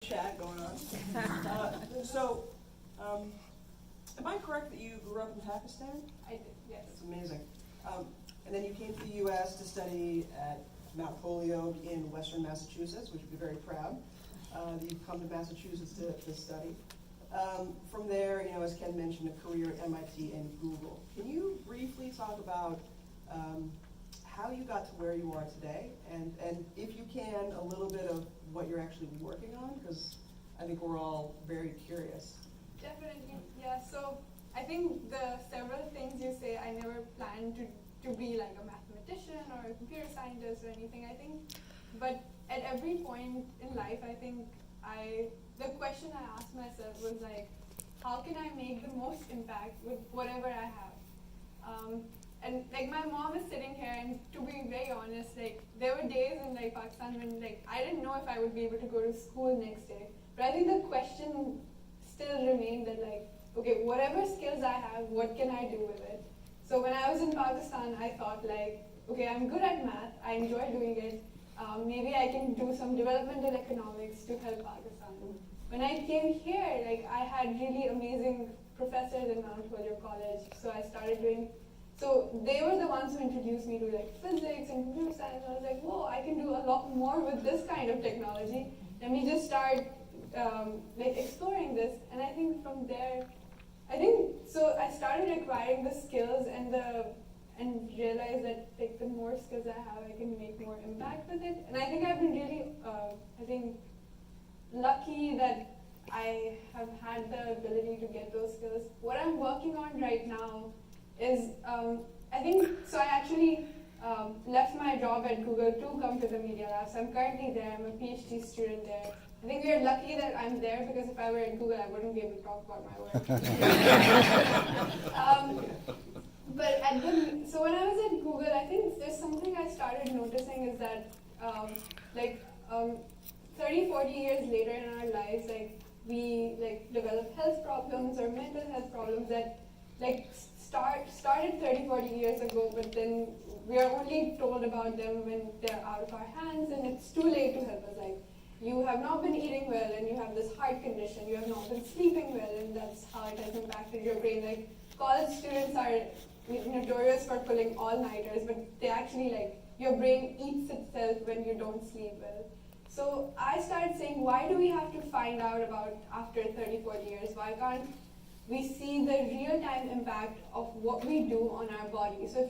chat going on. Am I correct that you grew up in Pakistan? I did, yes. That's amazing. And then you came to the U.S. to study at Mount Holyoke in Western Massachusetts, which we're very proud that you've come to Massachusetts to study. From there, as Ken mentioned, a career at MIT and Google. Can you briefly talk about how you got to where you are today, and if you can, a little bit of what you're actually working on, because I think we're all very curious. Definitely, yeah. So I think the several things you say, I never planned to be like a mathematician or a computer scientist or anything, I think. But at every point in life, I think the question I asked myself was like, how can I make the most impact with whatever I have? And like my mom is sitting here, and to be very honest, like there were days in like Pakistan when like I didn't know if I would be able to go to school next day. But I think the question still remained that like, okay, whatever skills I have, what can I do with it? So when I was in Pakistan, I thought like, okay, I'm good at math, I enjoy doing it. Maybe I can do some developmental economics to help Pakistan. When I came here, like I had really amazing professors in Mount Holyoke College, so I started doing. So they were the ones who introduced me to like physics and computer science. I was like, whoa, I can do a lot more with this kind of technology. Let me just start like exploring this. And I think from there, so I started acquiring the skills and realized that like the more skills I have, I can make more impact with it. And I think I've been really, lucky that I have had the ability to get those skills. What I'm working on right now is, I actually left my job at Google to come to the Media Lab. So I'm currently there, I'm a PhD student there. I think we are lucky that I'm there because if I were at Google, I wouldn't be able to talk about my work. So when I was at Google, I think there's something I started noticing is that 30, 40 years later in our lives, like we develop health problems or mental health problems that started 30, 40 years ago, but then we are only told about them when they're out of our hands, and it's too late to help us. Like, you have not been eating well, and you have this heart condition. You have not been sleeping well, and that's how it has impacted your brain. Like, college students are notorious for pulling all-nighters, but they actually, your brain eats itself when you don't sleep well. So I started saying, why do we have to find out about after 30, 40 years? Why can't we see the real-time impact of what we do on our body? So if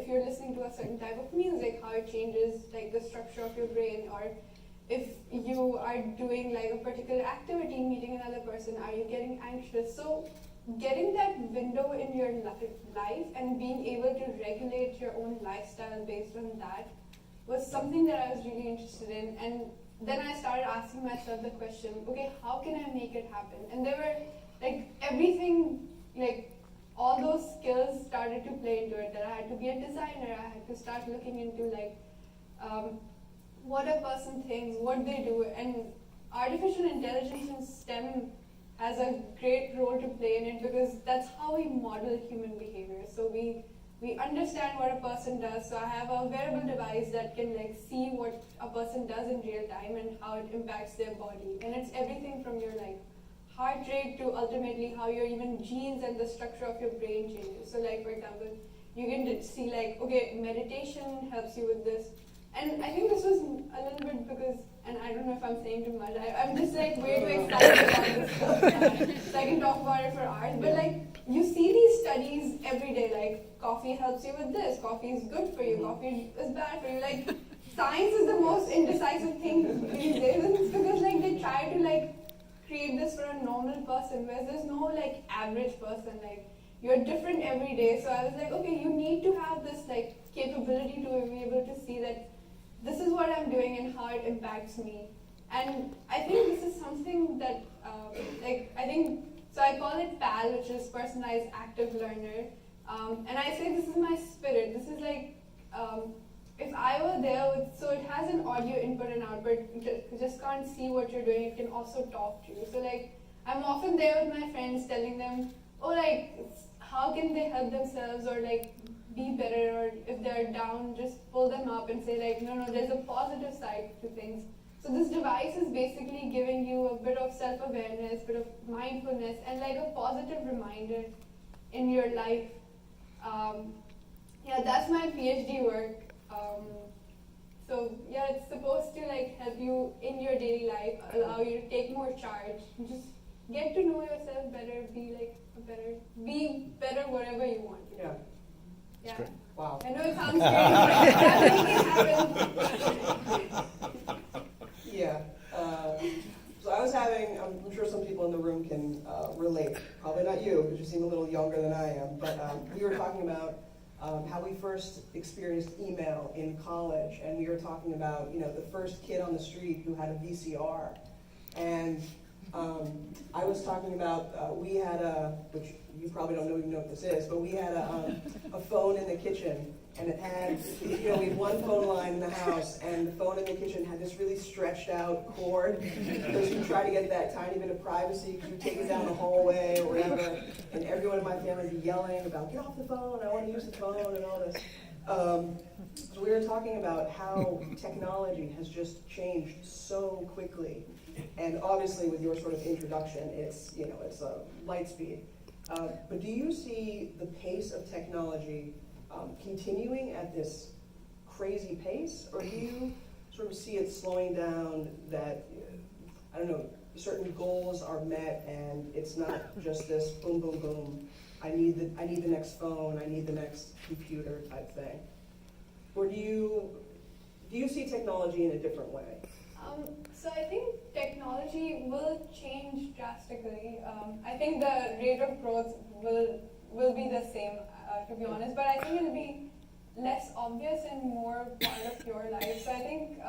you're listening to a certain type of music, how it changes like the structure of your brain, or if you are doing like a particular activity, meeting another person, are you getting anxious? So getting that window in your life and being able to regulate your own lifestyle based on that was something that I was really interested in. And then I started asking myself the question, okay, how can I make it happen? And there were everything, all those skills started to play into it, that I had to be a designer, I had to start looking into what a person thinks, what they do, and artificial intelligence and STEM has a great role to play in it because that's how we model human behavior. So we understand what a person does. So I have a wearable device that can see what a person does in real time and how it impacts their body. And it's everything from your heart rate to ultimately how your even genes and the structure of your brain changes. So for example, you can see okay, meditation helps you with this. And I think this was a little bit because, and I don't know if I'm saying too much, I'm just way too excited about this stuff, so I can talk about it for hours. But you see these studies every day, coffee helps you with this, coffee is good for you, coffee is bad for you. Science is the most indecisive thing these days, and it's because they try to create this for a normal person, whereas there's no average person. You're different every day. So I was okay, you need to have this capability to be able to see that this is what I'm doing and how it impacts me. And I think this is something that I call it PAL, which is Personalized Active Learner. And I say this is my spirit. This is if I were there, so it has an audio input and output, you just can't see what you're doing, it can also talk to you. So I'm often there with my friends telling them, oh how can they help themselves or be better, or if they're down, just pull them up and say no, there's a positive side to things. So this device is basically giving you a bit of self-awareness, bit of mindfulness, and like a positive reminder in your life. Yeah, that's my PhD work. So yeah, it's supposed to like help you in your daily life, allow you to take more charge, just get to know yourself better, be better wherever you want to. Yeah. Yeah. great. Wow. I know it sounds crazy, but that happen. Yeah. So I was having, I'm sure some people in the room can relate. Probably not you, because you seem a little younger than I am. But we were talking about how we first experienced email in college, and we were talking about, you know, the first kid on the street who had a VCR. And I was talking about, we had which you probably don't even know what this is, but we had a phone in the kitchen, and it had, you know, we had one phone line in the house, and the phone in the kitchen had this really stretched out cord, because you try to get that tiny bit of privacy, because you take it down the hallway or whatever, and everyone in my family would be yelling about, get off the phone, I want to use the phone, and all this. So we were talking about how technology has just changed so quickly. And obviously with your sort of introduction, it's, you know, it's a light speed. But do you see the pace of technology continuing at this crazy pace? Or do you sort of see it slowing down, that, I don't know, certain goals are met and it's not just this boom, boom, boom, I need the next phone, I need the next computer type thing? Or do you see technology in a different way? So I think technology will change drastically. I think the rate of growth will be the same, to be honest, but I think it'll be less obvious and more part of your life. So I think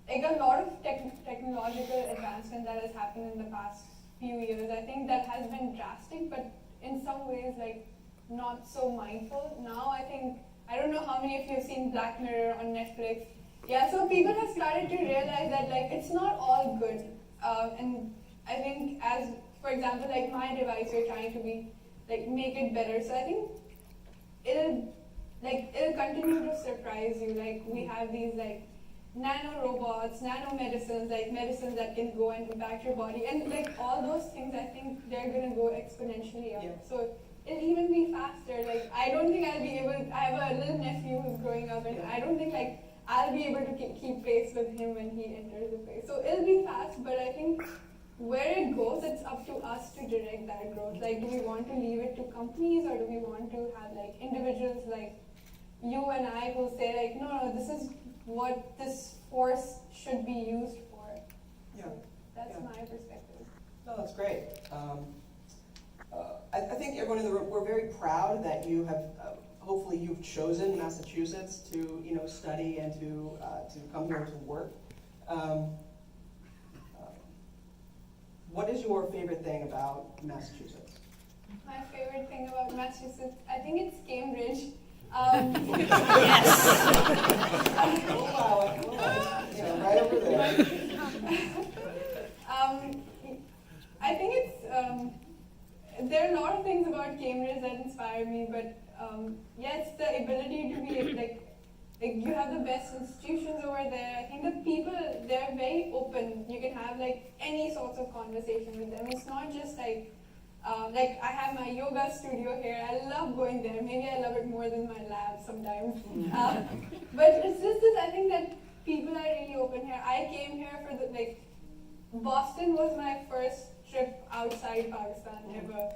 like a lot of technological advancement that has happened in the past few years, I think that has been drastic, but in some ways like not so mindful. Now I don't know how many of you have seen Black Mirror on Netflix. Yeah, so people have started to realize that like it's not all good, and I think as, for example, like my device, we're trying to be like make it better. So I think it'll continue to surprise you. Like we have these like nano robots, nano medicines, like medicines that can go and impact your body, and like all those things, I think they're gonna go exponentially up. Yeah. So it'll even be faster. Like I don't think I'll be able. I have a little nephew who's growing up, and I don't think like I'll be able to keep pace with him when he enters the phase. So it'll be fast, but I think where it goes, it's up to us to direct that growth. Like, do we want to leave it to companies, or do we want to have like individuals like you and I who say like, no, this is what this force should be used for. Yeah. So that's my perspective. No, that's great. I think everyone in the room, we're very proud that you have, hopefully you've chosen Massachusetts to, you know, study and to come here to work. What is your favorite thing about Massachusetts? My favorite thing about Massachusetts, I think it's Cambridge. We'll allow it, you know, right over there. I think it's, there are a lot of things about Cambridge that inspire me, but yeah, it's the ability to be like you have the best institutions over there. I think the people, they're very open. You can have like any sorts of conversation with them. It's not just like I have my yoga studio here. I love going there. Maybe I love it more than my lab sometimes. But it's just this, I think that people are really open here. I came here for Boston was my first trip outside Pakistan ever.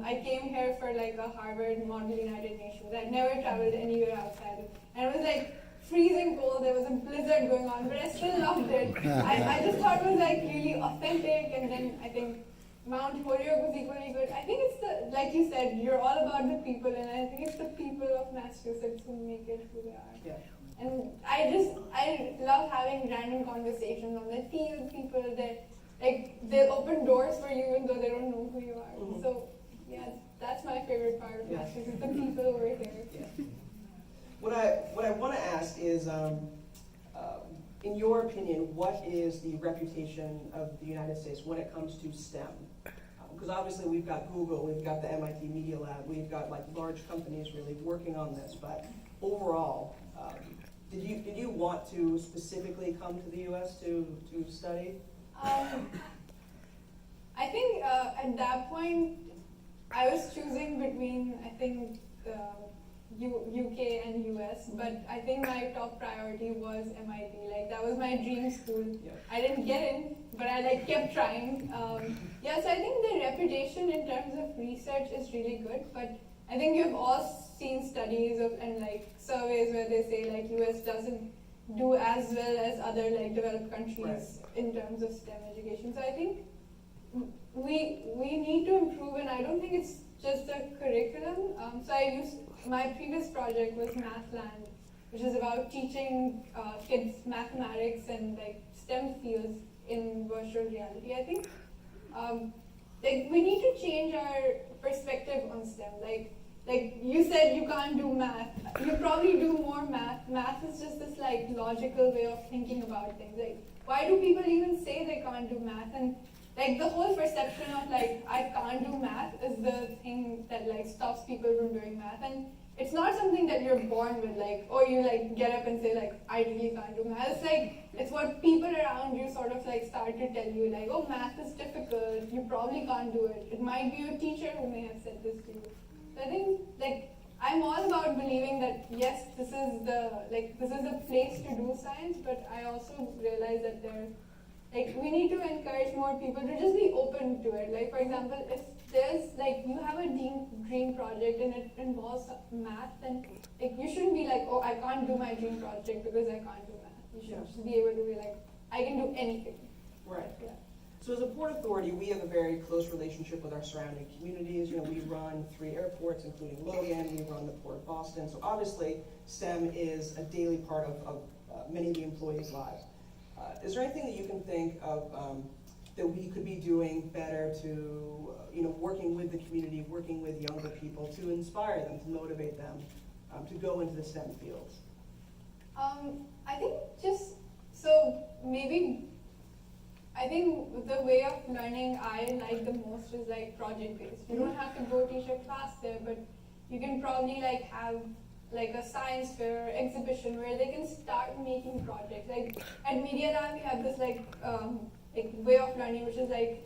I came here for like a Harvard Model United Nations. I'd never traveled anywhere outside it. And it was like freezing cold, there was a blizzard going on, but I still loved it. I just thought it was like really authentic, and then I think Mount Holyoke was equally good. I think it's the, like you said, you're all about the people, and I think it's the people of Massachusetts who make it who they are. Yeah. And I love having random conversations on the tea with people that they'll open doors for you even though they don't know who you are. Mm-hmm. So yeah, that's my favorite part of Yeah. Massachusetts, the people over here. Yeah. What I want to ask is, in your opinion, what is the reputation of the United States when it comes to STEM? Because obviously we've got Google, we've got the MIT Media Lab, we've got like large companies really working on this, but overall, Did you want to specifically come to the U.S. to study? I think at that point, I was choosing between, I think, UK and US, but I think my top priority was MIT. Like, that was my dream school. Yeah. I didn't get in, but I like kept trying. Yeah, so I think the reputation in terms of research is really good, but I think you've all seen studies and like surveys where they say like US doesn't do as well as other like developed countries in terms of STEM education. So I think we need to improve, and I don't think it's just the curriculum. My previous project was Mathland, which is about teaching kids mathematics and like STEM fields in virtual reality. I think like we need to change our perspective on STEM. Like you said, you can't do math. You probably do more math. Math is just this like logical way of thinking about things. Like, why do people even say they can't do math? And like the whole perception of like I can't do math is the thing that like stops people from doing math. And it's not something that you're born with, like, or you like get up and say like I really can't do math. It's like it's what people around you sort of like start to tell you, like, oh, math is difficult, you probably can't do it. It might be your teacher who may have said this to you. So I think like I'm all about believing that yes, this is the place to do science, but I also realize that we need to encourage more people to just be open to it. Like, for example, if there's like you have a dream project and it involves math, then like you shouldn't be like, oh, I can't do my dream project because I can't do math. You should just be able to be like, I can do anything. Right. Yeah. So as a Port Authority, we have a very close relationship with our surrounding communities. You know, we run 3 airports, including Logan. We run the Port of Boston. So obviously, STEM is a daily part of many of the employees' lives. Is there anything that you can think of that we could be doing better to, working with the community, working with younger people to inspire them, to motivate them to go into the STEM fields? I think I think the way of learning I like the most is like project-based. You don't have to go teach a class there, but you can probably like have like a science fair exhibition where they can start making projects. Like at Media Lab, we have this like way of learning, which is like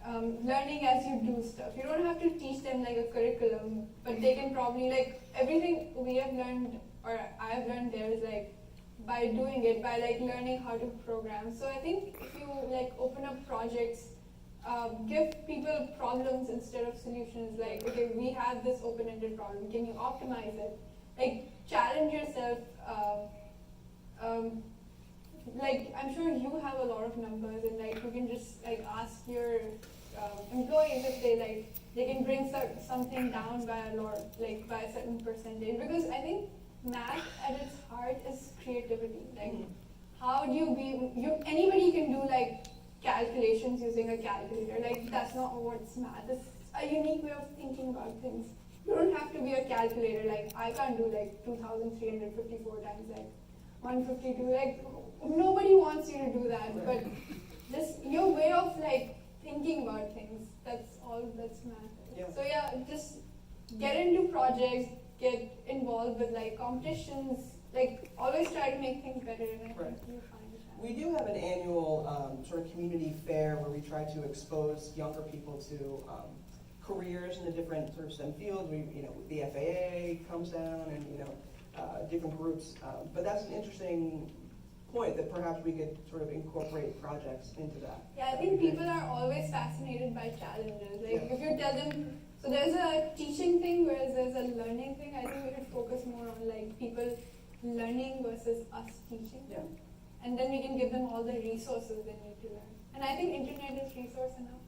learning as you do stuff. You don't have to teach them like a curriculum, but they can probably like everything we have learned or I have learned there is like by doing it, by like learning how to program. So I think if you like open up projects, give people problems instead of solutions. Like, okay, we have this open-ended problem. Can you optimize it? Like, challenge yourself. Like, I'm sure you have a lot of numbers, and like you can just like ask your employees if they can bring something down by a lot, like by a certain percentage. Because I think math at its heart is creativity. Like, how do anybody can do like calculations using a calculator. Like, that's not what's math. It's a unique way of thinking about things. You don't have to be a calculator. Like, I can't do like 2,354 times like 152. Like, nobody wants you to do that. But just your way of like thinking about things, that's all that's math. Yeah. So yeah, just get into projects, get involved with like competitions, like always try to make things better, and I think you'll find it. We do have an annual sort of community fair where we try to expose younger people to careers in the different sort of STEM fields. The FAA comes down and different groups, but that's an interesting point that perhaps we could sort of incorporate projects into that. Yeah, I think people are always fascinated by challenges. Like if you tell them, so there's a teaching thing whereas there's a learning thing. I think we should focus more on like people learning versus us teaching them. And then we can give them all the resources they need to learn. And I think internet is resource enough.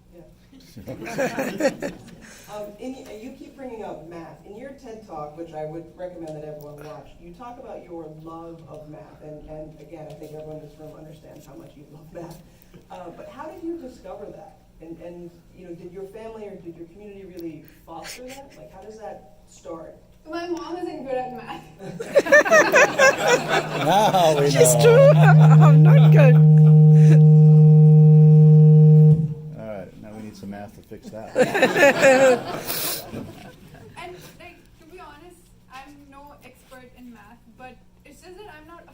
You keep bringing up math. In your TED Talk, which I would recommend that everyone watch, you talk about your love of math. And again, I think everyone in this room understands how much you love math. But how did you discover that? And did your family or did your community really foster that? Like, how does that start? So my mom isn't good at math. Now we know. She's true. I'm not good. All right, now we need some math to fix that. And like, to be honest, I'm no expert in math, but it's just that I'm not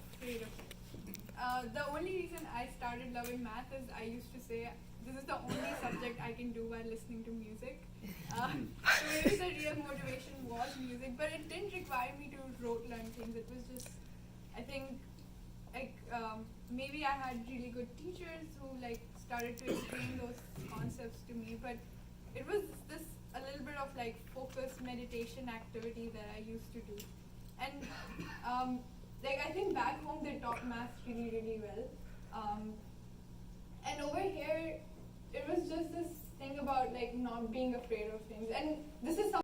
this is the only subject I can do while listening to music. So maybe the real motivation was music, but it didn't require me to rote learn things. It was just, I think, like maybe I had really good teachers who like started to explain those concepts to me, but it was this a little bit of like focused meditation activity that I used to do. And like I think back home they taught math really, really well. And over here, it was just this thing about like not being afraid of things. And this is something